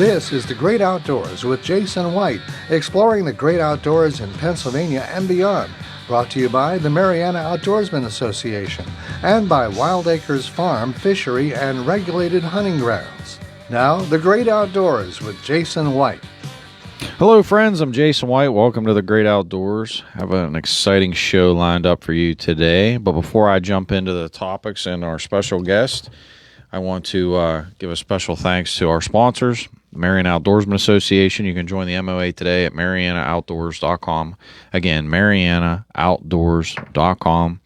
This is The Great Outdoors with Jason White, exploring the great outdoors in Pennsylvania and beyond. Brought to you by the Mariana Outdoorsmen Association and by Wild Acres Farm, Fishery, and Regulated Hunting Grounds. Now, The Great Outdoors with Jason White. Hello, friends. I'm Jason White. Welcome to The Great Outdoors. I have an exciting show lined up for you today. But before I jump into the topics and our special guest, I want to give a special thanks to our sponsors, the Mariana Outdoorsman Association. You can join the MOA today at marianaoutdoors.com. Again, marianaoutdoors.com.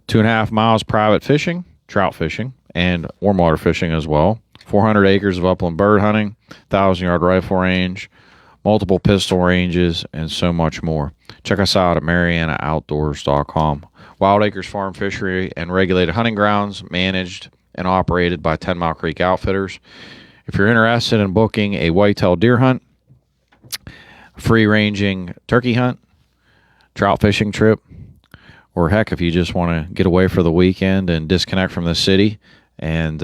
2.5 miles private fishing, trout fishing, and warm water fishing as well. 400 acres of upland bird hunting, 1,000-yard rifle range, multiple pistol ranges, and so much more. Check us out at marianaoutdoors.com. Wild Acres Farm, Fishery, and Regulated Hunting Grounds, managed and operated by 10 Mile Creek Outfitters. If you're interested in booking a whitetail deer hunt, free-ranging turkey hunt, trout fishing trip, or heck, if you just want to get away for the weekend and disconnect from the city and,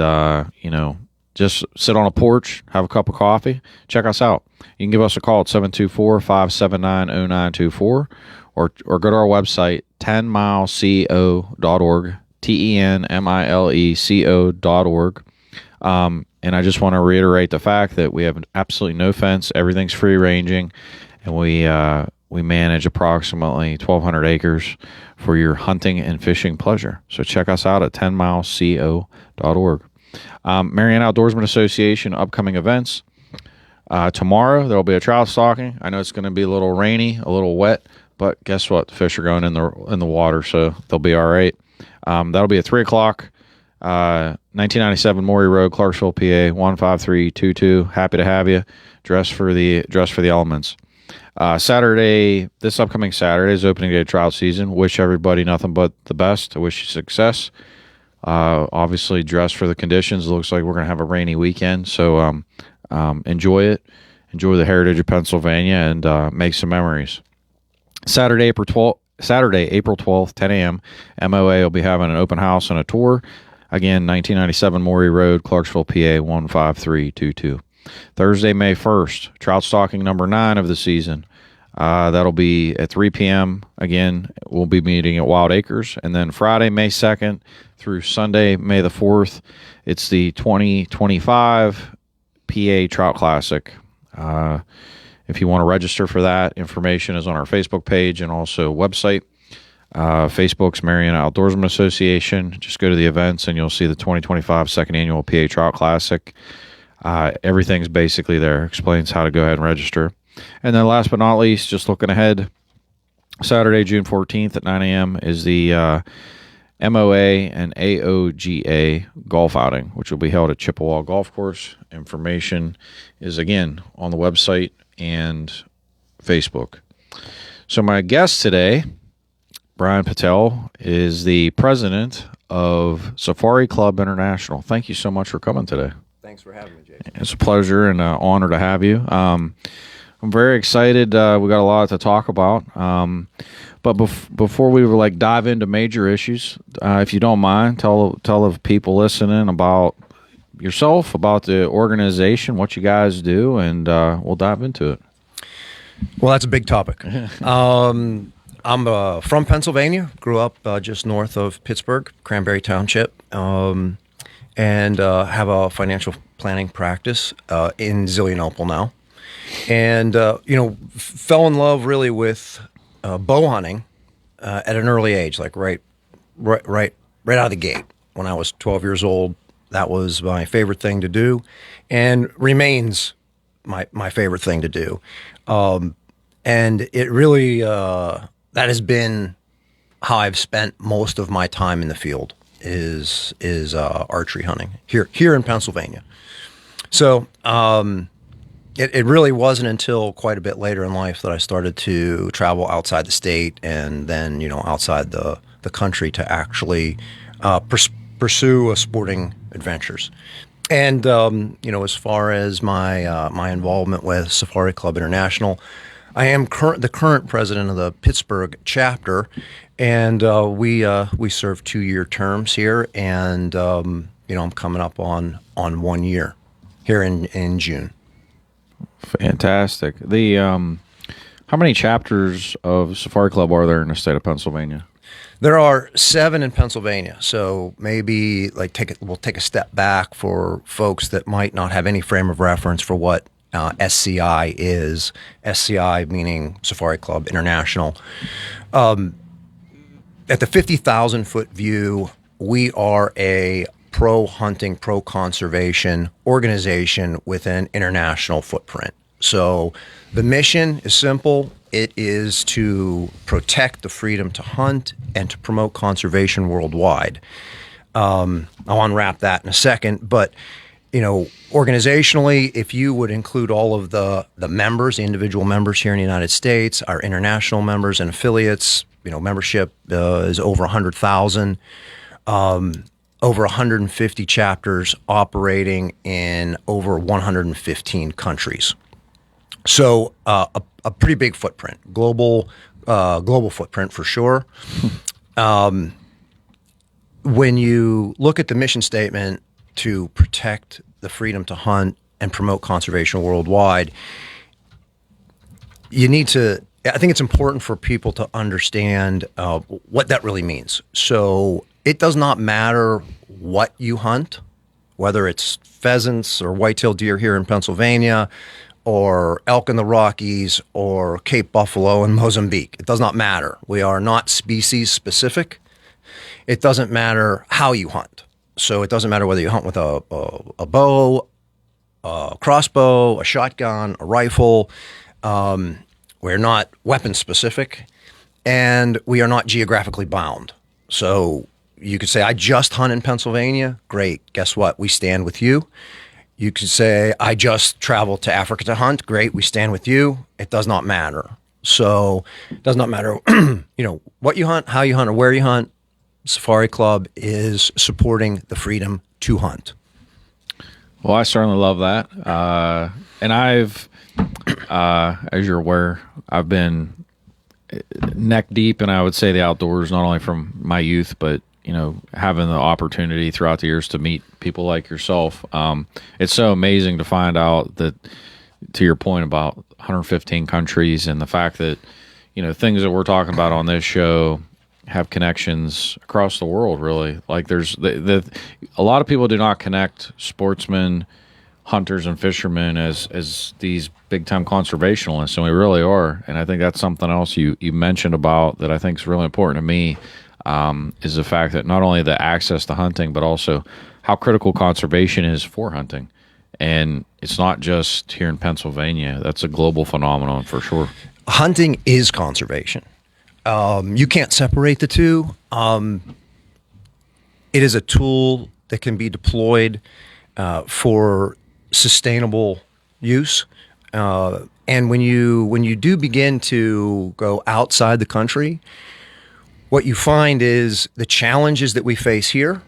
just sit on a porch, have a cup of coffee, check us out. You can give us a call at 724-579-0924 or go to our website, 10mileco.org, TENMILECO.org. And I just want to reiterate the fact that we have absolutely no fence. Everything's free ranging, and we manage approximately 1,200 acres for your hunting and fishing pleasure. So check us out at 10mileco.org. Mariana Outdoorsman Association upcoming events. Tomorrow there will be a trout stalking. I know it's going to be a little rainy, a little wet, but guess what? The fish are going in the water, so they'll be all right. That'll be at 3 o'clock. 1997 Maury Road, Clarksville, PA 15322. Happy to have you. Dress for the elements. Saturday, this upcoming Saturday is opening day of trout season. Wish everybody nothing but the best. I wish you success. Obviously, dress for the conditions. It looks like we're going to have a rainy weekend, so enjoy it. Enjoy the heritage of Pennsylvania and make some memories. Saturday, April 12th, 10 a.m., MOA will be having an open house and a tour. Again, 1997 Maury Road, Clarksville, PA 15322. Thursday, May 1st, trout stalking number 9 of the season. That'll be at 3 p.m. Again, we'll be meeting at Wild Acres. And then Friday, May 2nd through Sunday, May the 4th, it's the 2025 PA Trout Classic. If you want to register for that, information is on our Facebook page and also website. Facebook's Mariana Outdoorsman Association. Just go to the events and you'll see the 2025 second annual PA Trout Classic. Everything's basically there. Explains how to go ahead and register. And then last but not least, just looking ahead, Saturday, June 14th at 9 a.m. is the MOA and AOGA golf outing, which will be held at Chippewa Golf Course. Information is, again, on the website and Facebook. So my guest today, Brian Pitell, is the president of Safari Club International. Thank you so much for coming today. Thanks for having me, Jason. It's a pleasure and an honor to have you. I'm very excited. We got a lot to talk about. But before we dive into major issues, if you don't mind, tell the people listening about yourself, about the organization, what you guys do, and we'll dive into it. Well, that's a big topic. I'm from Pennsylvania, grew up just north of Pittsburgh, Cranberry Township, and have a financial planning practice in Zillionople now. And, fell in love really with bow hunting at an early age, like right out of the gate. When I was 12 years old, that was my favorite thing to do and remains my favorite thing to do. And it really, that has been how I've spent most of my time in the field is archery hunting here in Pennsylvania. So, it really wasn't until quite a bit later in life that I started to travel outside the state and then, outside the country to actually pursue sporting adventures. And, as far as my involvement with Safari Club International, I am the current president of the Pittsburgh chapter, and we serve 2-year terms here, and I'm coming up on 1 year here in June. Fantastic. The how many chapters of Safari Club are there in the state of Pennsylvania? There are 7 in Pennsylvania, so maybe we'll take a step back for folks that might not have any frame of reference for what SCI is. SCI meaning Safari Club International. At the 50,000-foot view, we are a pro-hunting, pro-conservation organization with an international footprint. So the mission is simple. It is to protect the freedom to hunt and to promote conservation worldwide. I'll unwrap that in a second, but organizationally, if you would include all of the members, the individual members here in the United States, our international members and affiliates, membership is over 100,000. Over 150 chapters operating in over 115 countries. So a pretty big footprint, global footprint for sure. When you look at the mission statement to protect the freedom to hunt and promote conservation worldwide, I think it's important for people to understand what that really means. So it does not matter what you hunt, whether it's pheasants or white-tailed deer here in Pennsylvania, or elk in the Rockies, or Cape buffalo in Mozambique. It does not matter. We are not species specific. It doesn't matter how you hunt. So it doesn't matter whether you hunt with a bow, a crossbow, a shotgun, a rifle. We're not weapon specific, and we are not geographically bound. So you could say, I just hunt in Pennsylvania. Great. Guess what? We stand with you. You could say, I just traveled to Africa to hunt. Great. We stand with you. It does not matter. So it does not matter, what you hunt, how you hunt, or where you hunt. Safari Club is supporting the freedom to hunt. Well, I certainly love that. And I've, as you're aware, I've been neck deep, and I would say the outdoors, not only from my youth, but having the opportunity throughout the years to meet people like yourself. It's so amazing to find out that, to your point about 115 countries, and the fact that things that we're talking about on this show have connections across the world. Really, like there's a lot of people do not connect sportsmen, hunters, and fishermen as these big time conservationists, and we really are. And I think that's something else you mentioned about that I think is really important to me. Is the fact that not only the access to hunting, but also how critical conservation is for hunting. And it's not just here in Pennsylvania. That's a global phenomenon for sure. Hunting is conservation. You can't separate the two. It is a tool that can be deployed for sustainable use. And when you do begin to go outside the country, what you find is the challenges that we face here,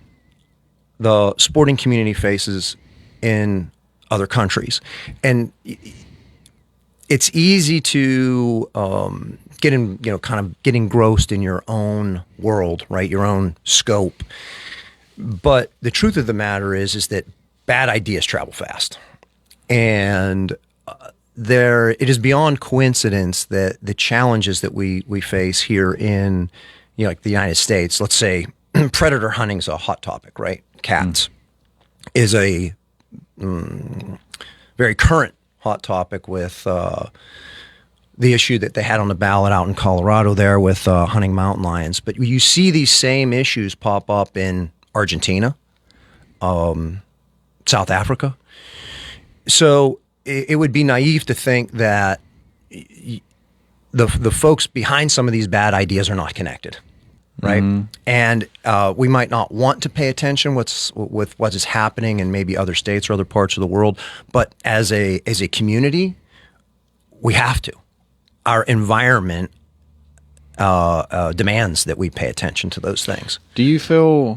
the sporting community faces in other countries. And it's easy to get engrossed in your own world, right? Your own scope. But the truth of the matter is that bad ideas travel fast. And it is beyond coincidence that the challenges that we face here in like the United States, let's say predator hunting is a hot topic, right? Cats is a very current hot topic with the issue that they had on the ballot out in Colorado there with hunting mountain lions. But you see these same issues pop up in Argentina, South Africa. So it would be naive to think that the folks behind some of these bad ideas are not connected, right? Mm-hmm. And we might not want to pay attention with what is happening in maybe other states or other parts of the world, but as a community, we have to. Our environment demands that we pay attention to those things. Do you feel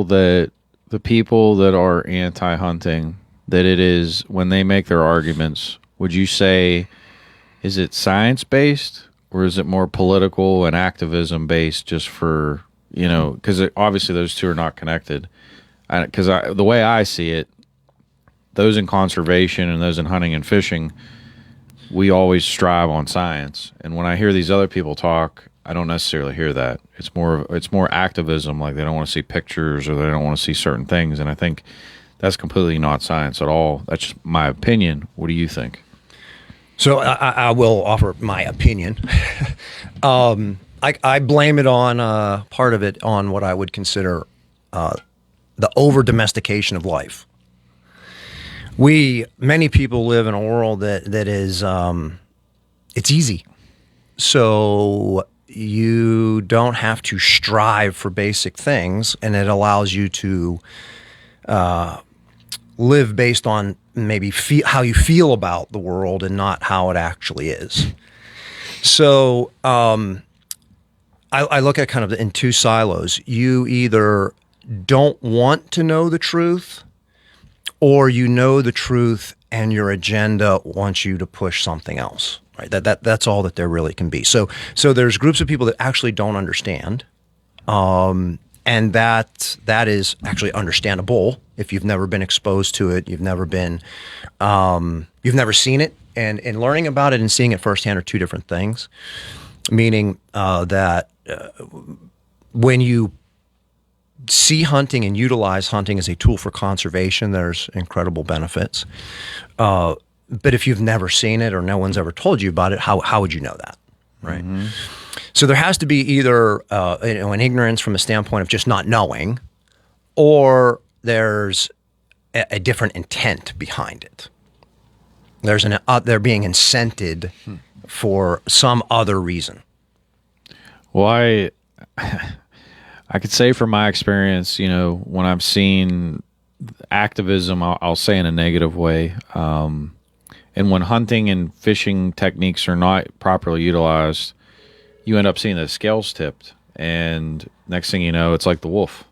that the people that are anti-hunting, that it is, when they make their arguments, would you say, is it science-based or is it more political and activism-based, just for, because obviously those two are not connected? Because the way I see it, those in conservation and those in hunting and fishing, we always strive on science. And when I hear these other people talk, I don't necessarily hear that. It's more activism, like they don't want to see pictures or they don't want to see certain things. And I think that's completely not science at all. That's just my opinion. What do you think? So I will offer my opinion. I blame it on part of it on what I would consider the over-domestication of life. Many people live in a world that is, it's easy. So you don't have to strive for basic things, and it allows you to live based on maybe how you feel about the world and not how it actually is. So I look at kind of in two silos. You either don't want to know the truth, or you know the truth and your agenda wants you to push something else. Right? That's all that there really can be. So there's groups of people that actually don't understand, and that is actually understandable if you've never been exposed to it, you've never seen it, and learning about it and seeing it firsthand are two different things. Meaning that when you see hunting and utilize hunting as a tool for conservation, there's incredible benefits. But if you've never seen it or no one's ever told you about it, how would you know that, right? Mm-hmm. So there has to be either an ignorance from a standpoint of just not knowing, or there's a different intent behind it. There's they're being incented for some other reason. Well, I could say from my experience, when I've seen activism, I'll say in a negative way, and when hunting and fishing techniques are not properly utilized, you end up seeing the scales tipped, and next thing you know, it's like the wolf,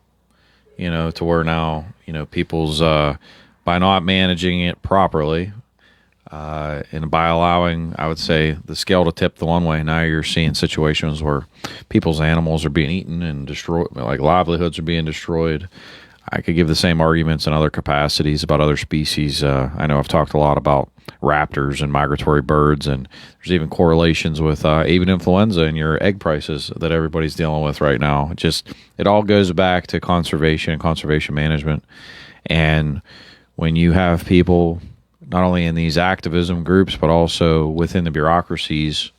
to where now, people's, by not managing it properly, and by allowing, I would say, the scale to tip the one way, now you're seeing situations where people's animals are being eaten and destroyed, like livelihoods are being destroyed. I could give the same arguments in other capacities about other species. I know I've talked a lot about raptors and migratory birds, and there's even correlations with avian influenza and your egg prices that everybody's dealing with right now. It all goes back to conservation and conservation management. And when you have people not only in these activism groups, but also within the bureaucracies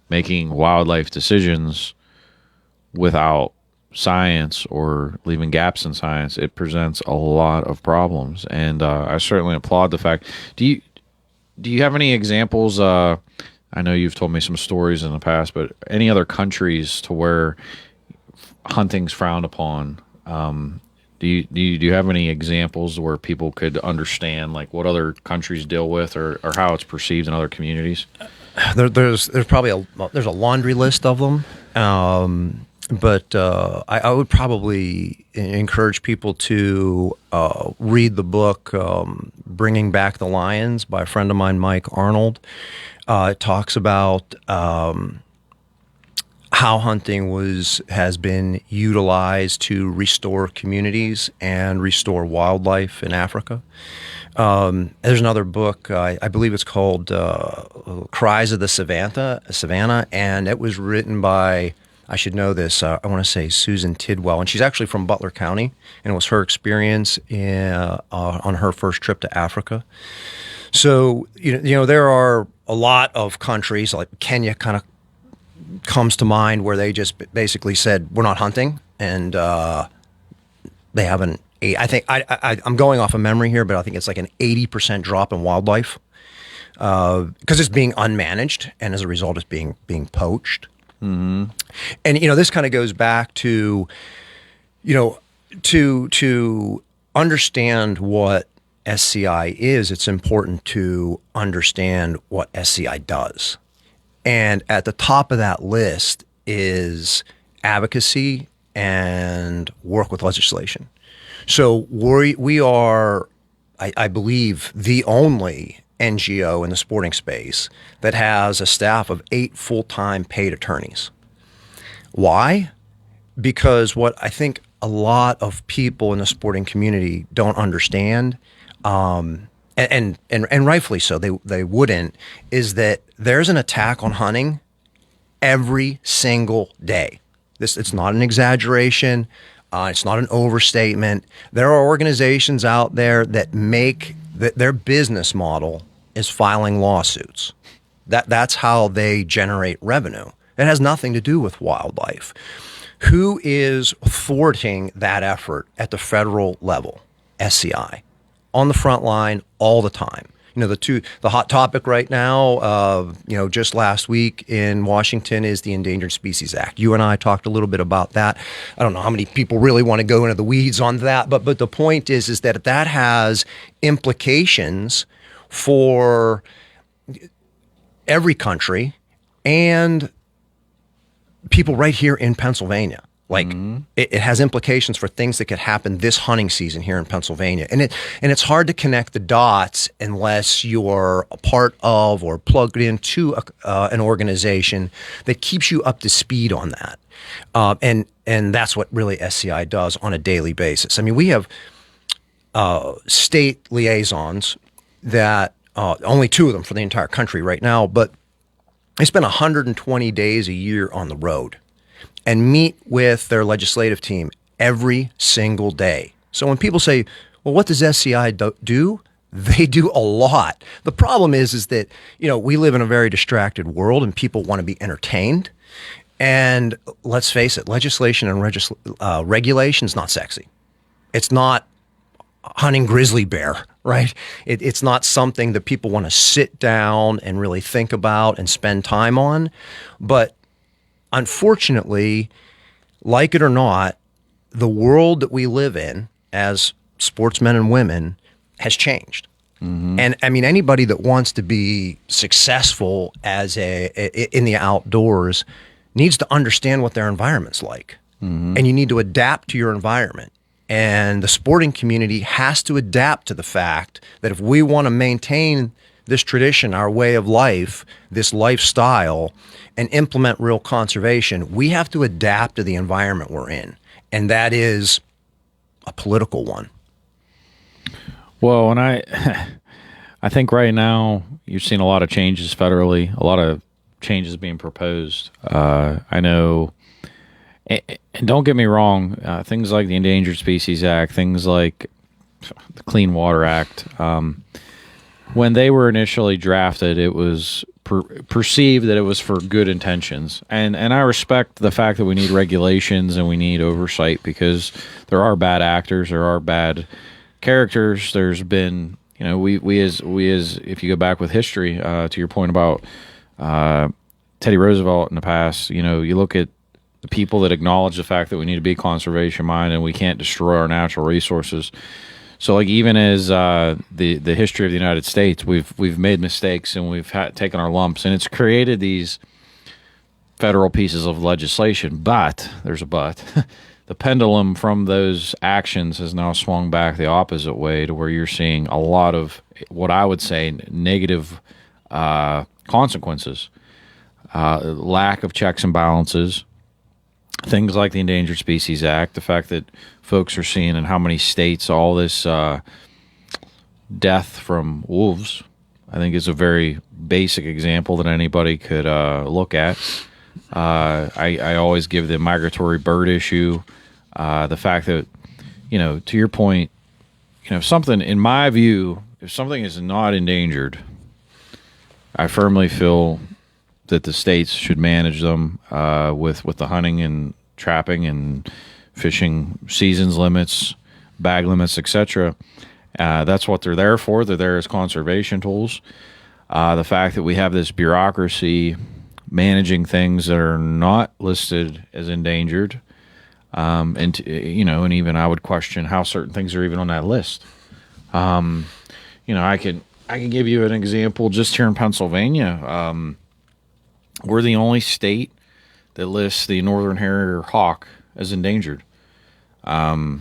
making wildlife decisions without science or leaving gaps in science, it presents a lot of problems. And I certainly applaud the fact. Do you have any examples? I know you've told me some stories in the past, but any other countries to where hunting's frowned upon? Do you have any examples where people could understand like what other countries deal with or how it's perceived in other communities? There's probably there's a laundry list of them. But I would probably encourage people to read the book Bringing Back the Lions by a friend of mine, Mike Arnold. It talks about how hunting has been utilized to restore communities and restore wildlife in Africa. There's another book, I believe it's called Cries of the Savannah, and it was written by, I should know this, I want to say Susan Tidwell, and she's actually from Butler County, and it was her experience on her first trip to Africa. So, there are a lot of countries, like Kenya kind of comes to mind, where they just basically said, we're not hunting, and they haven't, I think, I'm going off of memory here, but I think it's like an 80% drop in wildlife, because it's being unmanaged, and as a result, it's being poached. Mm-hmm. And this kind of goes back to, to understand what SCI is. It's important to understand what SCI does, and at the top of that list is advocacy and work with legislation. So we are, I believe, the only NGO in the sporting space that has a staff of 8 full-time paid attorneys. Why? Because what I think a lot of people in the sporting community don't understand, and and rightfully so, they wouldn't, is that there's an attack on hunting every single day. It's not an exaggeration. It's not an overstatement. There are organizations out there that make their business model is filing lawsuits. That's how they generate revenue. It has nothing to do with wildlife. Who is thwarting that effort at the federal level? SCI, on the front line all the time. The hot topic right now, just last week in Washington is the Endangered Species Act. You and I talked a little bit about that. I don't know how many people really want to go into the weeds on that, but the point is that has implications for every country and people right here in Pennsylvania. Like it has implications for things that could happen this hunting season here in Pennsylvania, and it's hard to connect the dots unless you're a part of or plugged into an organization that keeps you up to speed on that, and that's what really SCI does on a daily basis. I mean, we have state liaisons that only 2 of them for the entire country right now, but they spend 120 days a year on the road and meet with their legislative team every single day. So when people say, well, what does SCI do? They do a lot. The problem is that, we live in a very distracted world and people want to be entertained. And let's face it, legislation and regulation is not sexy. It's not hunting grizzly bear, right? It's not something that people want to sit down and really think about and spend time on. But unfortunately, like it or not, the world that we live in as sportsmen and women has changed. And I mean, anybody that wants to be successful in the outdoors needs to understand what their environment's like. And you need to adapt to your environment. And the sporting community has to adapt to the fact that if we want to maintain this tradition, our way of life, this lifestyle, and implement real conservation, we have to adapt to the environment we're in. And that is a political one. Well, and I think right now you're seeing a lot of changes federally, a lot of changes being proposed. I know, and don't get me wrong, things like the Endangered Species Act, things like the Clean Water Act, when they were initially drafted, it was perceived that it was for good intentions. And I respect the fact that we need regulations and we need oversight because there are bad actors, there are bad characters. There's been, we as if you go back with history, to your point about Teddy Roosevelt in the past, you look at the people that acknowledge the fact that we need to be conservation minded and we can't destroy our natural resources. So, like, even as the history of the United States, we've made mistakes and we've taken our lumps, and it's created these federal pieces of legislation. But there's a but. The pendulum from those actions has now swung back the opposite way to where you're seeing a lot of what I would say negative consequences, lack of checks and balances. Things like the Endangered Species Act, the fact that folks are seeing in how many states all this death from wolves, I think is a very basic example that anybody could look at. I always give the migratory bird issue, the fact that, to your point, something, in my view, if something is not endangered, I firmly feel that the states should manage them with the hunting and trapping and fishing seasons limits, bag limits, etc. That's what they're there for. They're there as conservation tools. The fact that we have this bureaucracy managing things that are not listed as endangered, and even I would question how certain things are even on that list. I can give you an example just here in Pennsylvania. We're the only state that lists the northern harrier hawk as endangered. The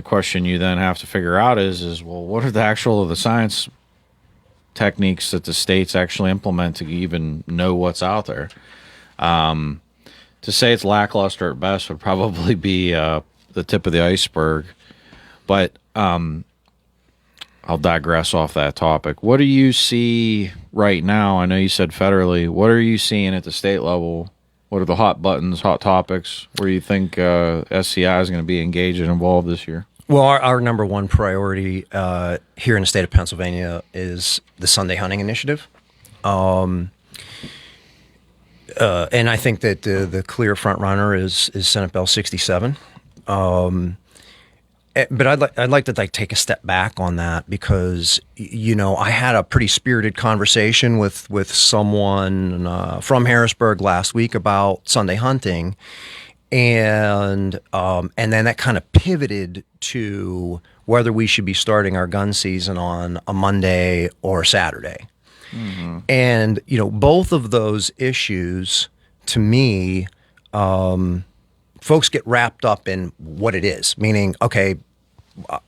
question you then have to figure out is well, what are the science techniques that the states actually implement to even know what's out there? To say it's lackluster at best would probably be the tip of the iceberg. But I'll digress off that topic. What do you see right now? I know you said federally. What are you seeing at the state level? What are the hot buttons, hot topics where you think SCI is going to be engaged and involved this year? Well, our number one priority here in the state of Pennsylvania is the Sunday hunting initiative. And I think that the clear front runner is Senate Bill 67. But I'd like to take a step back on that because, I had a pretty spirited conversation with someone from Harrisburg last week about Sunday hunting. And then that kind of pivoted to whether we should be starting our gun season on a Monday or Saturday. Mm-hmm. And, both of those issues, to me, folks get wrapped up in what it is, meaning, okay, I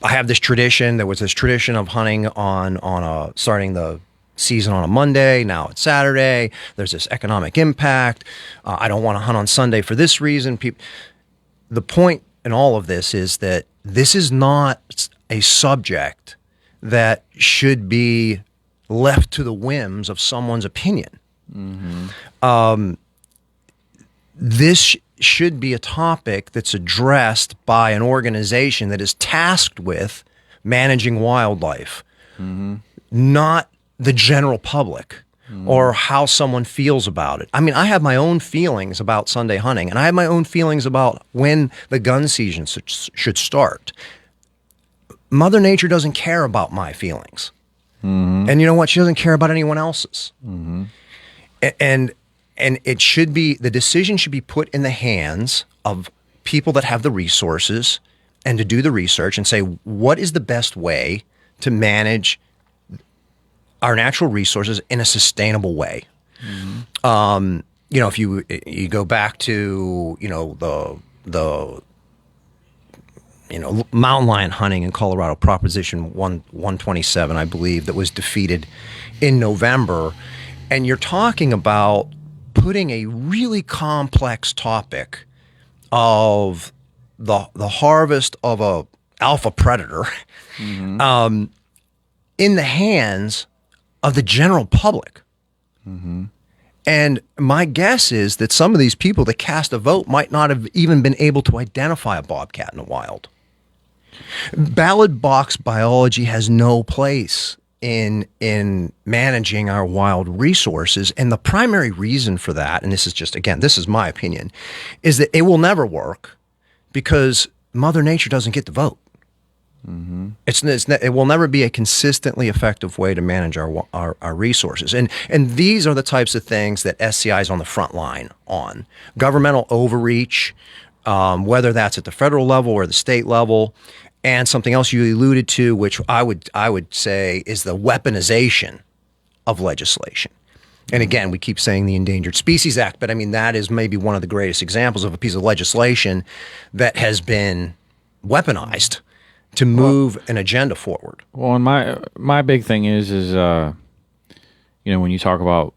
have this tradition. There was this tradition of hunting on starting the season on a Monday. Now it's Saturday. There's this economic impact. I don't want to hunt on Sunday for this reason. The point in all of this is that this is not a subject that should be left to the whims of someone's opinion. Mm-hmm. This should be a topic that's addressed by an organization that is tasked with managing wildlife, mm-hmm. not the general public or how someone feels about it. I mean, I have my own feelings about Sunday hunting, and I have my own feelings about when the gun season should start. Mother Nature doesn't care about my feelings. Mm-hmm. And you know what? She doesn't care about anyone else's. Mm-hmm. And it should be, the decision should be put in the hands of people that have the resources and to do the research and say, what is the best way to manage our natural resources in a sustainable way? Mm-hmm. If you go back to, the mountain lion hunting in Colorado, Proposition 127, I believe, that was defeated in November. And you're talking about putting a really complex topic of the harvest of a alpha predator mm-hmm. In the hands of the general public. Mm-hmm. And my guess is that some of these people that cast a vote might not have even been able to identify a bobcat in the wild. Ballot box biology has no place in managing our wild resources. And the primary reason for that, and this is my opinion, is that it will never work because Mother Nature doesn't get the vote. Mm-hmm. It will never be a consistently effective way to manage our resources. And these are the types of things that SCI is on the front line on. Governmental overreach, whether that's at the federal level or the state level, and something else you alluded to, which I would say is the weaponization of legislation. And again, we keep saying the Endangered Species Act, but I mean, that is maybe one of the greatest examples of a piece of legislation that has been weaponized to move an agenda forward. Well, and my big thing is when you talk about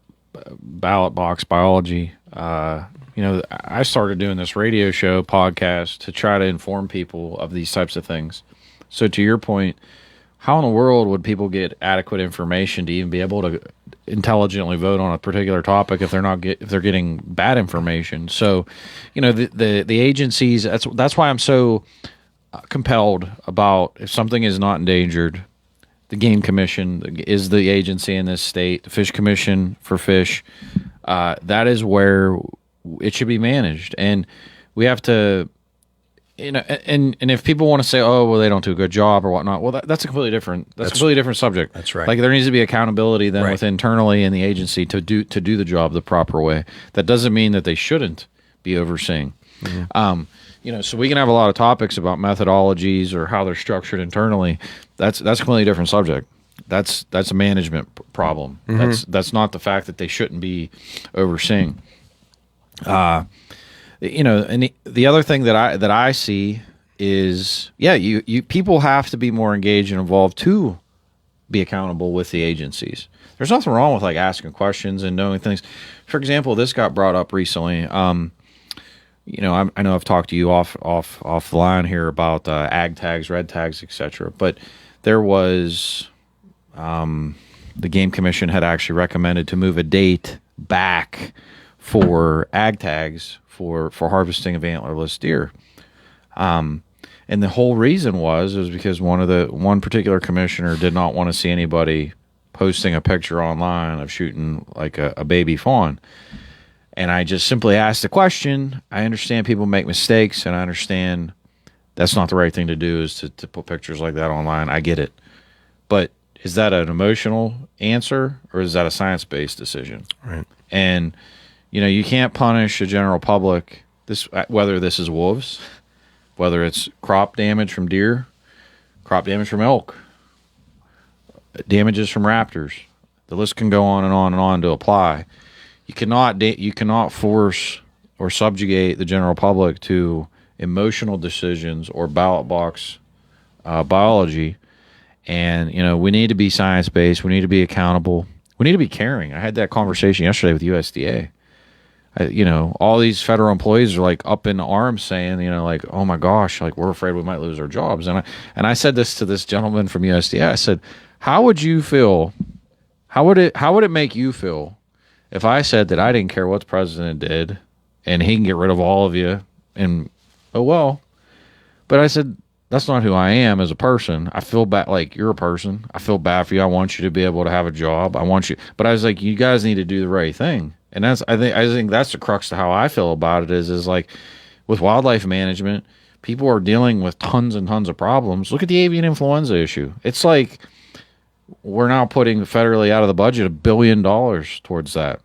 ballot box biology, I started doing this radio show podcast to try to inform people of these types of things. So to your point, how in the world would people get adequate information to even be able to intelligently vote on a particular topic if they're getting bad information? So, the agencies, that's why I'm so compelled about, if something is not endangered, the Game Commission is the agency in this state, the Fish Commission for fish, that is where it should be managed. And we have to, and if people want to say, oh, well, they don't do a good job or whatnot, well, that's a completely different subject. That's right. Like, there needs to be accountability then with internally in the agency to do the job the proper way. That doesn't mean that they shouldn't be overseeing. Mm-hmm. So we can have a lot of topics about methodologies or how they're structured internally. That's a completely different subject. That's a management problem. Mm-hmm. That's not the fact that they shouldn't be overseeing. And the other thing that I see is, you people have to be more engaged and involved to be accountable with the agencies. There's nothing wrong with asking questions and knowing things. For example, this got brought up recently. I know I've talked to you off the line here about ag tags, red tags, etc. But there was the Game Commission had actually recommended to move a date back for ag tags for harvesting of antlerless deer. And the whole reason was because one particular commissioner did not want to see anybody posting a picture online of shooting like a baby fawn. And I just simply asked the question. I understand people make mistakes, and I understand that's not the right thing to do is to put pictures like that online. I get it. But is that an emotional answer, or is that a science-based decision? Right. And, you can't punish the general public, whether this is wolves, whether it's crop damage from deer, crop damage from elk, damages from raptors. The list can go on and on and on to apply. You cannot force or subjugate the general public to emotional decisions or ballot box biology. And, we need to be science-based. We need to be accountable. We need to be caring. I had that conversation yesterday with USDA. All these federal employees are like up in arms saying, like, oh my gosh, like we're afraid we might lose our jobs. And I said this to this gentleman from USDA. I said, how would you feel? How would it make you feel if I said that I didn't care what the president did and he can get rid of all of you and, oh, well, but I said, that's not who I am as a person. I feel bad. Like, you're a person. I feel bad for you. I want you to be able to have a job. I want you, but I was like, you guys need to do the right thing. And I think that's the crux to how I feel about it is like with wildlife management, people are dealing with tons and tons of problems. Look at the avian influenza issue. It's like we're now putting federally out of the budget $1 billion towards that.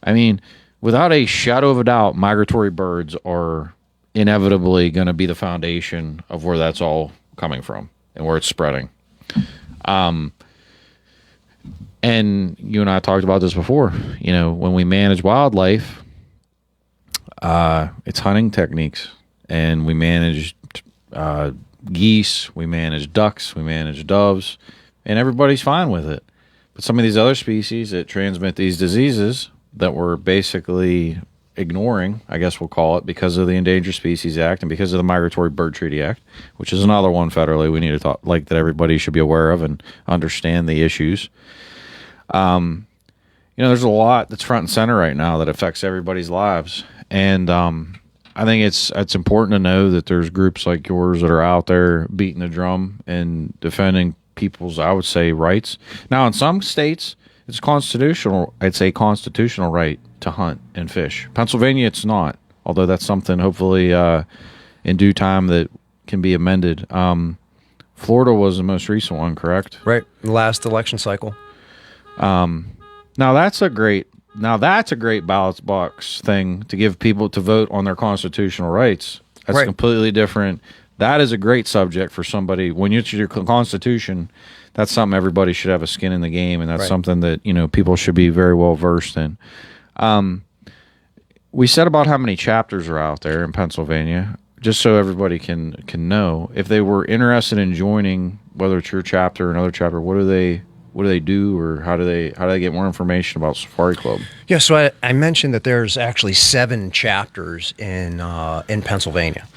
I mean, without a shadow of a doubt, migratory birds are inevitably going to be the foundation of where that's all coming from and where it's spreading. And you and I talked about this before. When we manage wildlife, it's hunting techniques, and we manage geese, we manage ducks, we manage doves, and everybody's fine with it. But some of these other species that transmit these diseases that we're basically ignoring, I guess we'll call it, because of the Endangered Species Act and because of the Migratory Bird Treaty Act, which is another one federally we need to talk, like, that everybody should be aware of and understand the issues. There's a lot that's front and center right now that affects everybody's lives. And I think it's important to know that there's groups like yours that are out there beating the drum and defending people's, I would say, rights. Now, in some states, it's constitutional. It's a constitutional right to hunt and fish. Pennsylvania, it's not, although that's something hopefully in due time that can be amended. Florida was the most recent one, correct? Right. Last election cycle. Now that's a great ballot box thing to give people to vote on their constitutional rights. That's right. Completely different. That is a great subject for somebody. When you choose your constitution, that's something everybody should have a skin in the game, and that's right. something that people should be very well versed in. We said about how many chapters are out there in Pennsylvania, just so everybody can know. If they were interested in joining, whether it's your chapter or another chapter, what do they do, or how do they get more information about Safari Club? Yeah, so I mentioned that there's actually 7 chapters in Pennsylvania.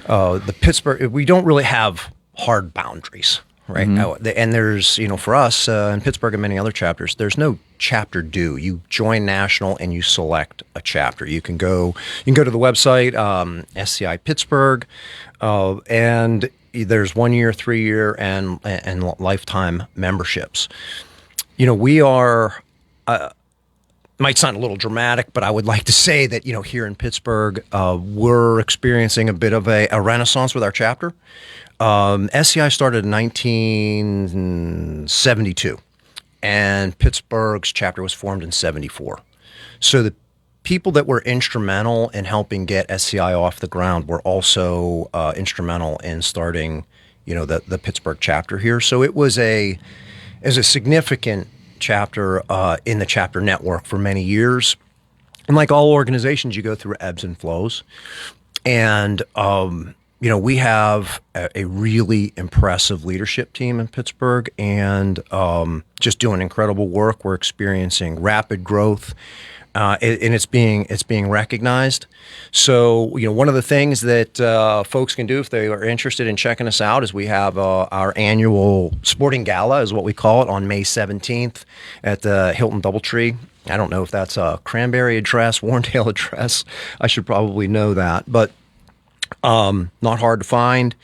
The Pittsburgh, we don't really have hard boundaries, right? Mm-hmm. And there's, for us in Pittsburgh and many other chapters, there's no chapter due. You join national and you select a chapter. You can go to the website, SCI Pittsburgh, and there's 1 year, 3 year, and lifetime memberships. We are, might sound a little dramatic, but I would like to say that, here in Pittsburgh, we're experiencing a bit of a renaissance with our chapter. SCI started in 1972, and Pittsburgh's chapter was formed in 74. So the people that were instrumental in helping get SCI off the ground were also instrumental in starting, the Pittsburgh chapter here. So it was a significant chapter in the chapter network for many years. And like all organizations, you go through ebbs and flows. And we have a really impressive leadership team in Pittsburgh, and just doing incredible work. We're experiencing rapid growth. and it's being recognized. So, one of the things that folks can do if they are interested in checking us out is we have our annual sporting gala, is what we call it, on May 17th at the Hilton DoubleTree. I don't know if that's a Cranberry address, Warrendale address. I should probably know that, but not hard to find.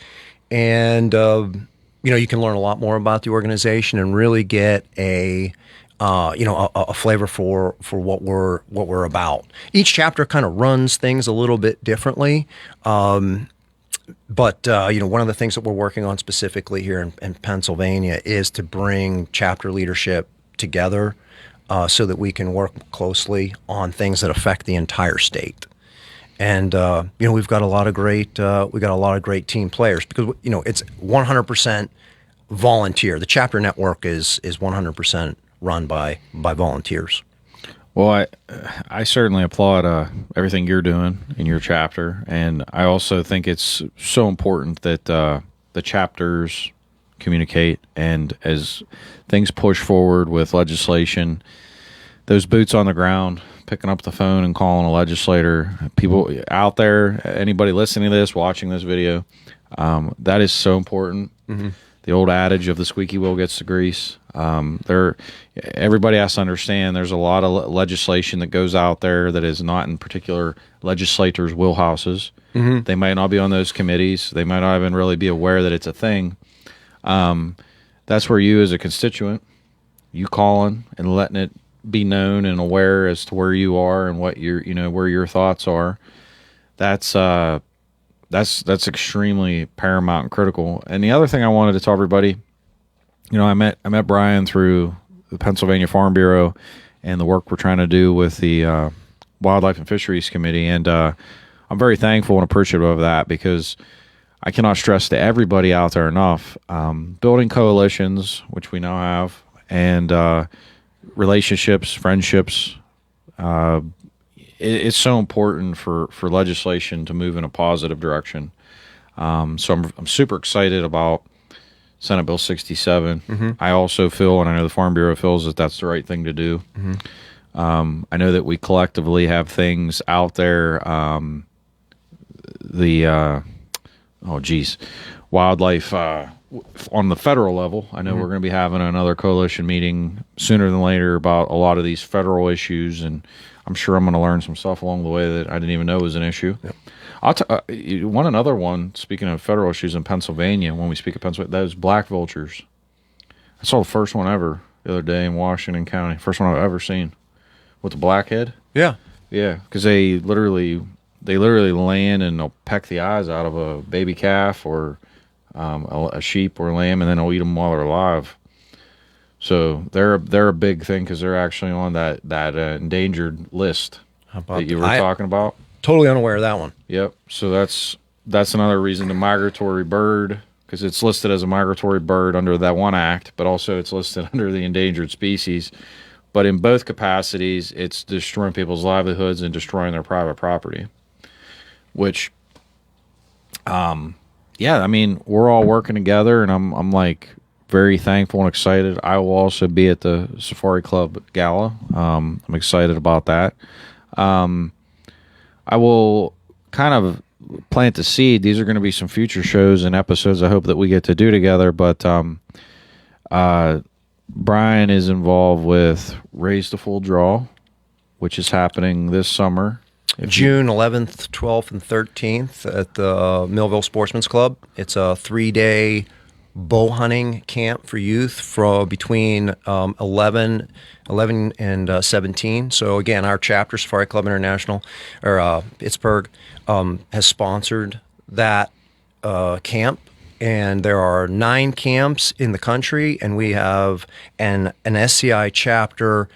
And you can learn a lot more about the organization and really get a flavor for what we're about. Each chapter kind of runs things a little bit differently, but one of the things that we're working on specifically here in Pennsylvania is to bring chapter leadership together so that we can work closely on things that affect the entire state. And we've got a lot of great team players because it's 100% volunteer. The chapter network is 100% run by volunteers. Well, I certainly applaud everything you're doing in your chapter, and I also think it's so important that the chapters communicate, and as things push forward with legislation, those boots on the ground, picking up the phone and calling a legislator, people out there, anybody listening to this, watching this video, that is so important. Mm-hmm. The old adage of the squeaky wheel gets the grease. Everybody has to understand there's a lot of legislation that goes out there that is not in particular legislators' wheelhouses. Mm-hmm. They might not be on those committees. They might not even really be aware that it's a thing. That's where you as a constituent, you calling and letting it be known and aware as to where you are and what where your thoughts are. That's extremely paramount and critical. And the other thing I wanted to tell everybody, I met Brian through the Pennsylvania Farm Bureau and the work we're trying to do with the Wildlife and Fisheries Committee, and I'm very thankful and appreciative of that because I cannot stress to everybody out there enough, building coalitions, which we now have, and relationships, friendships, it's so important for legislation to move in a positive direction. So I'm super excited about Senate Bill 67. Mm-hmm. I also feel, and I know the Farm Bureau feels, that that's the right thing to do. Mm-hmm. I know that we collectively have things out there. Wildlife on the federal level. I know mm-hmm. we're going to be having another coalition meeting sooner than later about a lot of these federal issues, and I'm sure I'm going to learn some stuff along the way that I didn't even know was an issue. Yep. Another one, speaking of federal issues in Pennsylvania, when we speak of Pennsylvania, those black vultures. I saw the first one ever the other day in Washington County. First one I've ever seen with the blackhead. Yeah. Yeah, because they literally land and they'll peck the eyes out of a baby calf or a sheep or a lamb, and then they'll eat them while they're alive. So they're a big thing because they're actually on that endangered list that you were talking about. Totally unaware of that one. Yep. So that's another reason the migratory bird, because it's listed as a migratory bird under that one act, but also it's listed under the endangered species. But in both capacities, it's destroying people's livelihoods and destroying their private property. Which, we're all working together, and I'm like very thankful and excited. I will also be at the Safari Club Gala. I'm excited about that. I will kind of plant the seed. These are going to be some future shows and episodes I hope that we get to do together. But Brian is involved with Raise the Full Draw, which is happening this summer. June 11th, 12th, and 13th at the Millville Sportsman's Club. It's a 3-day bow hunting camp for youth from between 11 and 17. So again, our chapter, Safari Club International, or Pittsburgh, has sponsored that camp. And there are 9 camps in the country, and we have an SCI chapter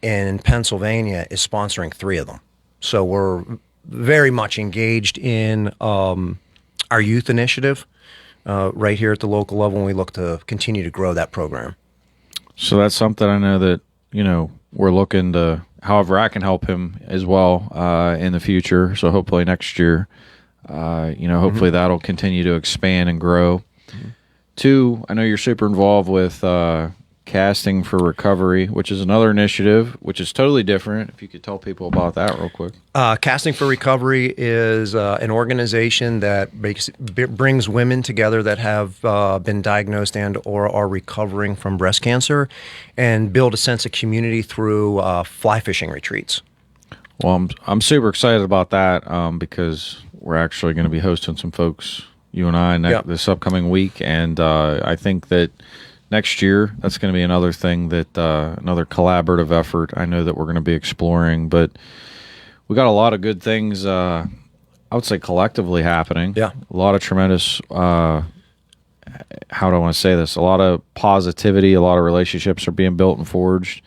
in Pennsylvania is sponsoring 3 of them. So we're very much engaged in our youth initiative right here at the local level, and we look to continue to grow that program. So that's something I know that, we're looking to, however I can help him as well in the future. So hopefully next year, hopefully mm-hmm. that'll continue to expand and grow. Mm-hmm. 2, I know you're super involved with Casting for Recovery, which is another initiative, which is totally different. If you could tell people about that real quick. Casting for Recovery is an organization that brings women together that have been diagnosed and or are recovering from breast cancer, and build a sense of community through fly fishing retreats. Well, I'm super excited about that because we're actually going to be hosting some folks, you and I, this upcoming week, and I think that next year, that's going to be another thing that another collaborative effort I know that we're going to be exploring. But we got a lot of good things, I would say, collectively happening. Yeah. A lot of tremendous, how do I want to say this? A lot of positivity, a lot of relationships are being built and forged.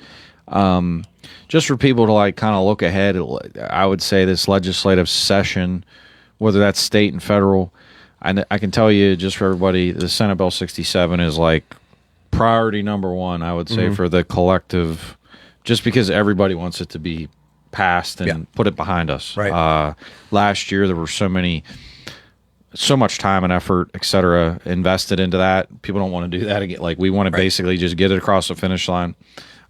Just for people to like kind of look ahead, I would say this legislative session, whether that's state and federal, I can tell you just for everybody, the Senate Bill 67 is like priority number one, I would say, for the collective, just because everybody wants it to be passed and put it behind us. Right. Last year, there were so much time and effort, et cetera, invested into that. People don't want to do that again. Like, we want to basically just get it across the finish line.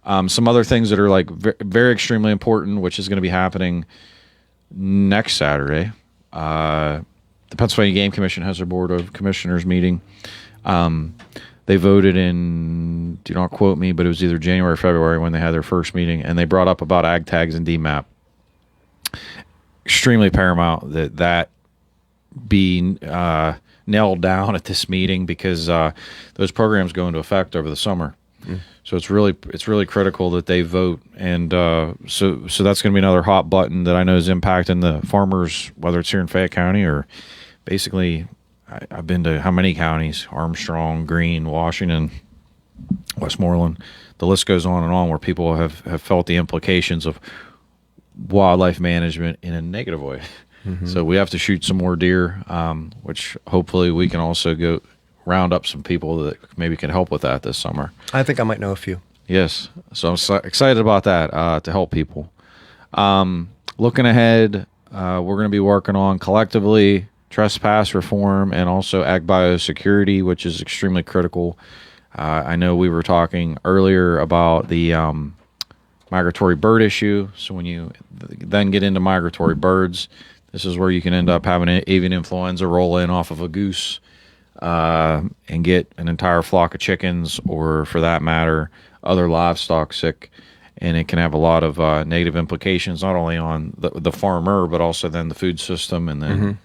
Some other things that are like very extremely important, which is going to be happening next Saturday. The Pennsylvania Game Commission has their Board of Commissioners meeting. They voted in, do not quote me, but it was either January or February when they had their first meeting, and they brought up about ag tags and DMAP. Extremely paramount that be nailed down at this meeting because those programs go into effect over the summer. So it's really critical that they vote, and so that's going to be another hot button that I know is impacting the farmers, whether it's here in Fayette County or basically. I've been to how many counties? Armstrong, Greene, Washington, Westmoreland. The list goes on, where people have felt the implications of wildlife management in a negative way. So we have to shoot some more deer, which hopefully we can also go round up some people that maybe can help with that this summer. I think I might know a few. Yes. So I'm excited about that to help people. Looking ahead, we're going to be working on collectively trespass reform and also ag biosecurity, which is extremely critical. I know we were talking earlier about the migratory bird issue. So when you then get into migratory birds, this is where you can end up having avian influenza roll in off of a goose and get an entire flock of chickens, or for that matter, other livestock sick. And it can have a lot of negative implications, not only on the farmer, but also then the food system and then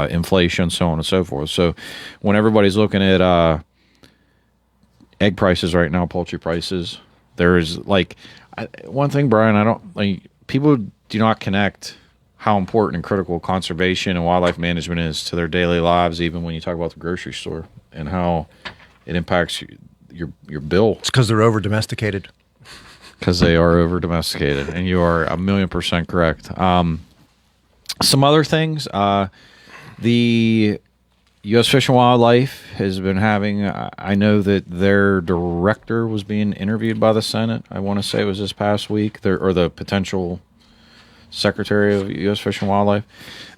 inflation, so on and so forth. So when everybody's looking at egg prices right now, poultry prices, there is like one thing, Brian, I don't like, people do not connect how important and critical conservation and wildlife management is to their daily lives, even when you talk about the grocery store and how it impacts your bill. It's because they're over domesticated. Because they are over domesticated, and you are 1,000,000% correct. Some other things, the U.S. Fish and Wildlife has been having, I know that their director was being interviewed by the Senate. I want to say it was this past week, or the potential Secretary of U.S. Fish and Wildlife.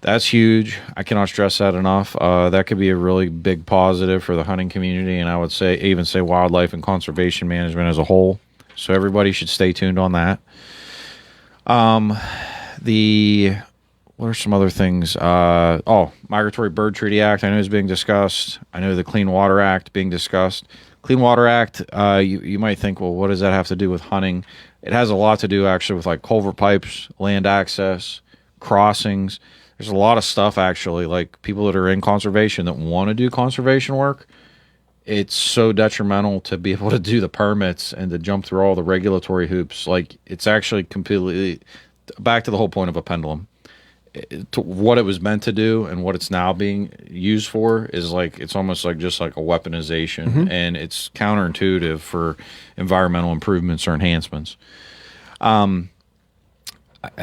That's huge. I cannot stress that enough. That could be a really big positive for the hunting community, and I would say wildlife and conservation management as a whole. So everybody should stay tuned on that. What are some other things? Migratory Bird Treaty Act, I know is being discussed. I know the Clean Water Act being discussed. Clean Water Act, you might think, well, what does that have to do with hunting? It has a lot to do actually with like culvert pipes, land access, crossings. There's a lot of stuff actually, like people that are in conservation that want to do conservation work. It's so detrimental to be able to do the permits and to jump through all the regulatory hoops. Like, it's actually completely back to the whole point of a pendulum. To what it was meant to do and what it's now being used for is like, it's almost like just like a weaponization, and it's counterintuitive for environmental improvements or enhancements. I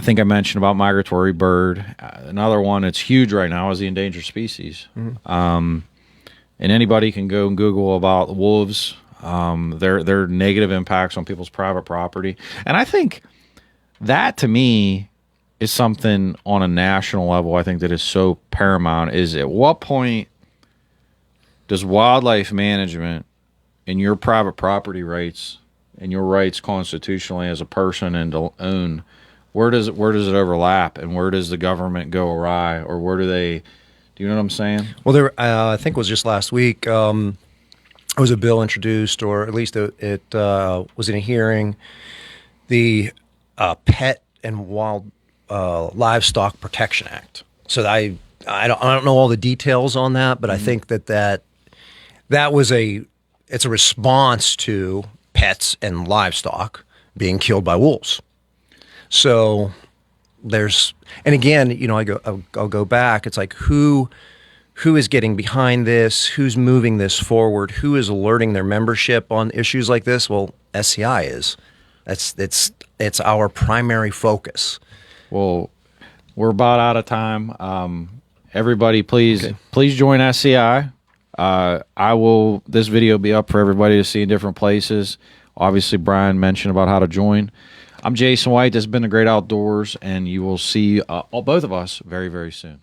think I mentioned about migratory bird. Another one that's huge right now is the endangered species. And anybody can go and Google about wolves, their negative impacts on people's private property. And I think that, to me, is something on a national level I think that is so paramount, is at what point does wildlife management in your private property rights and your rights constitutionally as a person and to own, where does it overlap, and where does the government go awry, or where do they? Do you know what I'm saying? Well, there, I think it was just last week. There was a bill introduced, or at least it was in a hearing. The Pet and Wild Livestock Protection Act. So I don't know all the details on that, but I think that was it's a response to pets and livestock being killed by wolves. So and again, you know, I'll go back. It's like who is getting behind this? Who's moving this forward? Who is alerting their membership on issues like this? Well, SCI is. It's our primary focus. Well, we're about out of time. Everybody, please join SCI. This video will be up for everybody to see in different places. Obviously, Brian mentioned about how to join. I'm Jason White. This has been The Great Outdoors, and you will see both of us very, very soon.